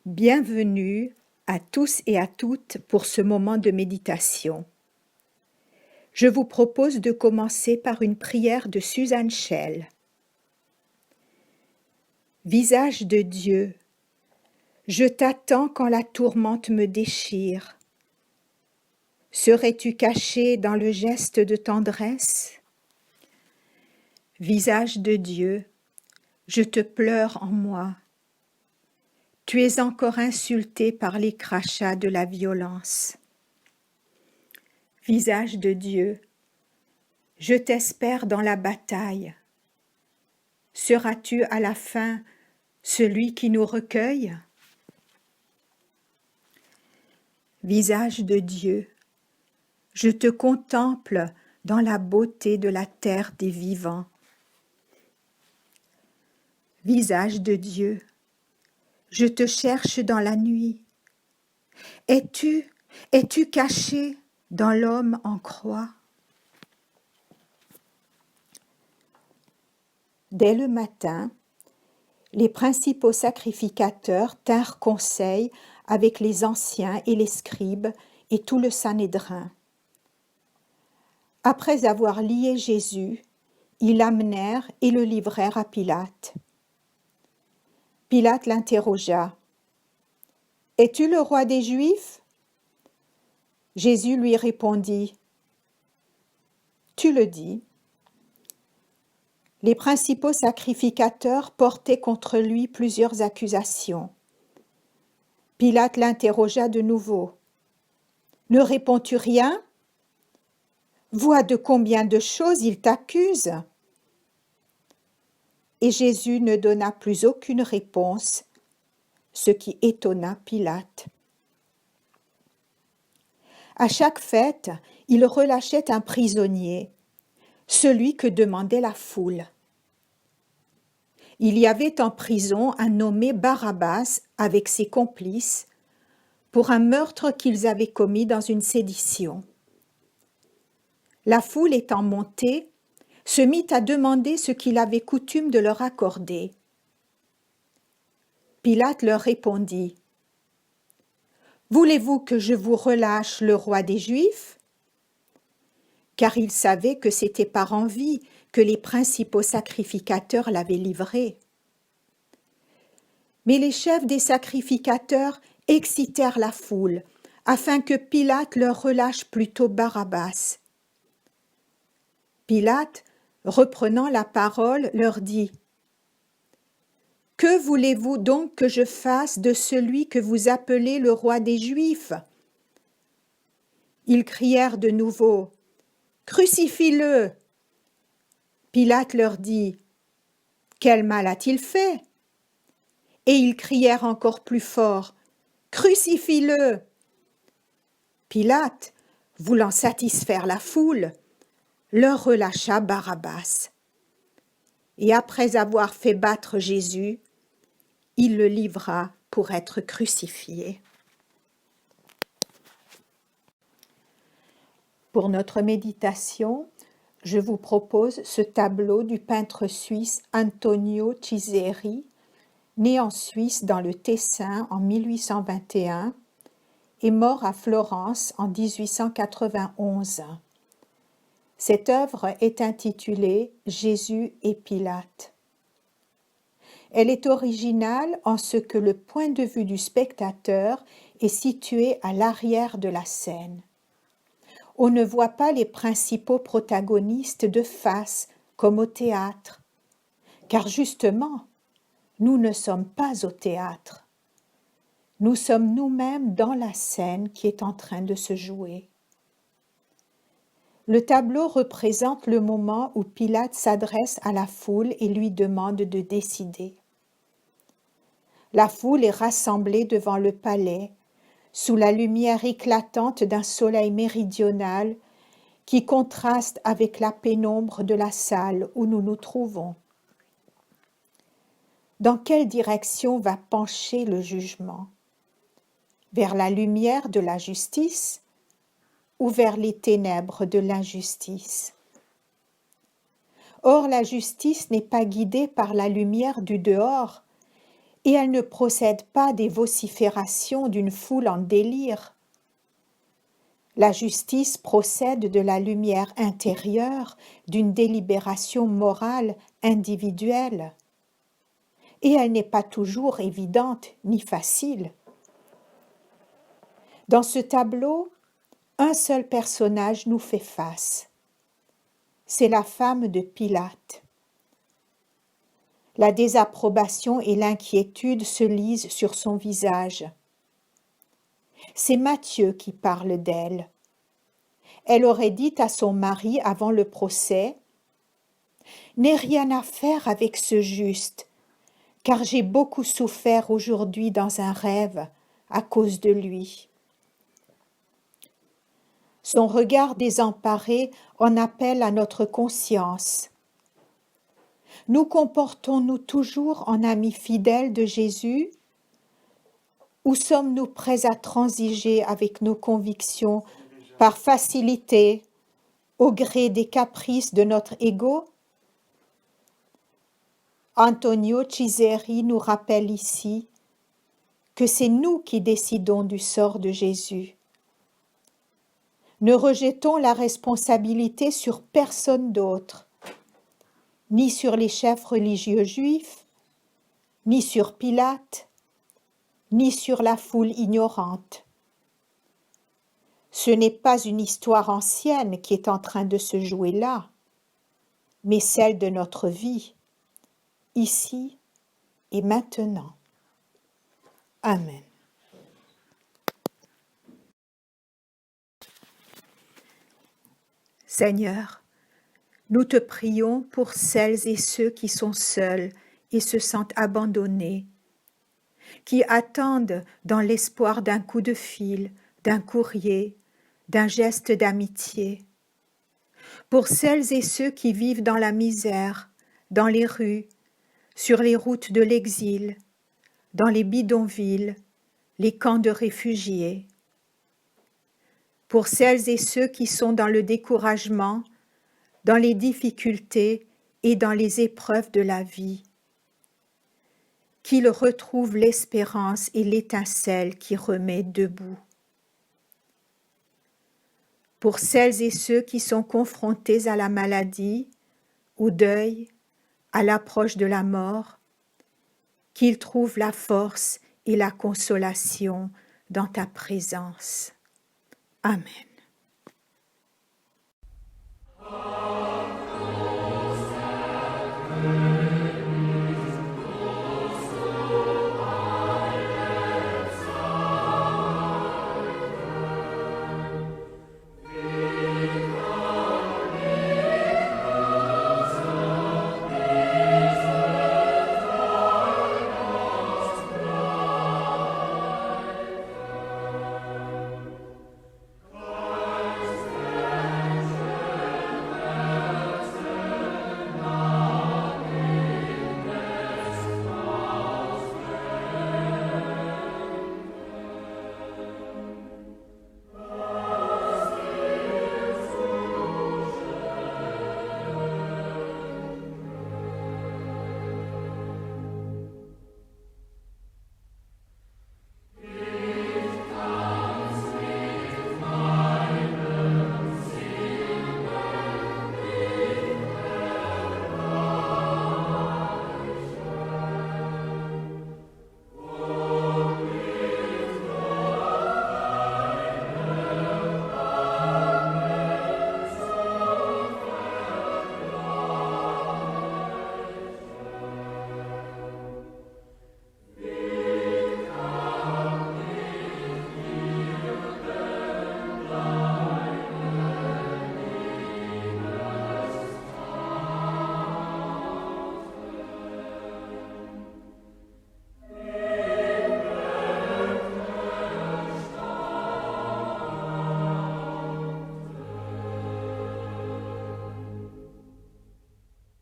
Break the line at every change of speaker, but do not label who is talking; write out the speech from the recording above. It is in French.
Bienvenue à tous et à toutes pour ce moment de méditation. Je vous propose de commencer par une prière de Suzanne Schell. Visage de Dieu, je t'attends quand la tourmente me déchire. Serais-tu caché dans le geste de tendresse? Visage de Dieu, je te pleure en moi. Tu es encore insulté par les crachats de la violence. Visage de Dieu, je t'espère dans la bataille. Seras-tu à la fin celui qui nous recueille? Visage de Dieu, je te contemple dans la beauté de la terre des vivants. Visage de Dieu, je te cherche dans la nuit. Es-tu caché dans l'homme en croix? Dès le matin, les principaux sacrificateurs tinrent conseil avec les anciens et les scribes et tout le Sanhédrin. Après avoir lié Jésus, ils l'amenèrent et le livrèrent à Pilate. Pilate l'interrogea. « Es-tu le roi des Juifs » Jésus lui répondit. « Tu le dis. » Les principaux sacrificateurs portaient contre lui plusieurs accusations. Pilate l'interrogea de nouveau. « Ne réponds-tu rien ? Vois de combien de choses il t'accuse. » Et Jésus ne donna plus aucune réponse, ce qui étonna Pilate. À chaque fête, il relâchait un prisonnier, celui que demandait la foule. Il y avait en prison un nommé Barabbas avec ses complices pour un meurtre qu'ils avaient commis dans une sédition. La foule étant montée, se mit à demander ce qu'il avait coutume de leur accorder. Pilate leur répondit. « Voulez-vous que je vous relâche le roi des Juifs » Car il savait que c'était par envie que les principaux sacrificateurs l'avaient livré. Mais les chefs des sacrificateurs excitèrent la foule, afin que Pilate leur relâche plutôt Barabbas. Pilate, reprenant la parole, leur dit « Que voulez-vous donc que je fasse de celui que vous appelez le roi des Juifs » Ils crièrent de nouveau « Crucifie-le » Pilate leur dit « Quel mal a-t-il fait » Et ils crièrent encore plus fort « Crucifie-le » Pilate, voulant satisfaire la foule, leur relâcha Barabbas. Et après avoir fait battre Jésus, il le livra pour être crucifié. Pour notre méditation, je vous propose ce tableau du peintre suisse Antonio Chiseri, né en Suisse dans le Tessin en 1821 et mort à Florence en 1891. Cette œuvre est intitulée « Jésus et Pilate ». Elle est originale en ce que le point de vue du spectateur est situé à l'arrière de la scène. On ne voit pas les principaux protagonistes de face comme au théâtre, car justement, nous ne sommes pas au théâtre. Nous sommes nous-mêmes dans la scène qui est en train de se jouer. Le tableau représente le moment où Pilate s'adresse à la foule et lui demande de décider. La foule est rassemblée devant le palais, sous la lumière éclatante d'un soleil méridional qui contraste avec la pénombre de la salle où nous nous trouvons. Dans quelle direction va pencher le jugement? Vers la lumière de la justice ou vers les ténèbres de l'injustice? Or, la justice n'est pas guidée par la lumière du dehors et elle ne procède pas des vociférations d'une foule en délire. La justice procède de la lumière intérieure d'une délibération morale individuelle, et elle n'est pas toujours évidente ni facile. Dans ce tableau, un seul personnage nous fait face. C'est la femme de Pilate. La désapprobation et l'inquiétude se lisent sur son visage. C'est Matthieu qui parle d'elle. Elle aurait dit à son mari avant le procès « N'aie rien à faire avec ce juste, car j'ai beaucoup souffert aujourd'hui dans un rêve à cause de lui. » Son regard désemparé en appelle à notre conscience. Nous comportons-nous toujours en amis fidèles de Jésus ou sommes-nous prêts à transiger avec nos convictions par facilité au gré des caprices de notre ego? Antonio Chiseri nous rappelle ici que c'est nous qui décidons du sort de Jésus. Ne rejetons la responsabilité sur personne d'autre, ni sur les chefs religieux juifs, ni sur Pilate, ni sur la foule ignorante. Ce n'est pas une histoire ancienne qui est en train de se jouer là, mais celle de notre vie, ici et maintenant. Amen. Seigneur, nous te prions pour celles et ceux qui sont seuls et se sentent abandonnés, qui attendent dans l'espoir d'un coup de fil, d'un courrier, d'un geste d'amitié, pour celles et ceux qui vivent dans la misère, dans les rues, sur les routes de l'exil, dans les bidonvilles, les camps de réfugiés, pour celles et ceux qui sont dans le découragement, dans les difficultés et dans les épreuves de la vie, qu'ils retrouvent l'espérance et l'étincelle qui remet debout. Pour celles et ceux qui sont confrontés à la maladie, au deuil, à l'approche de la mort, qu'ils trouvent la force et la consolation dans ta présence. Amen.
Amen.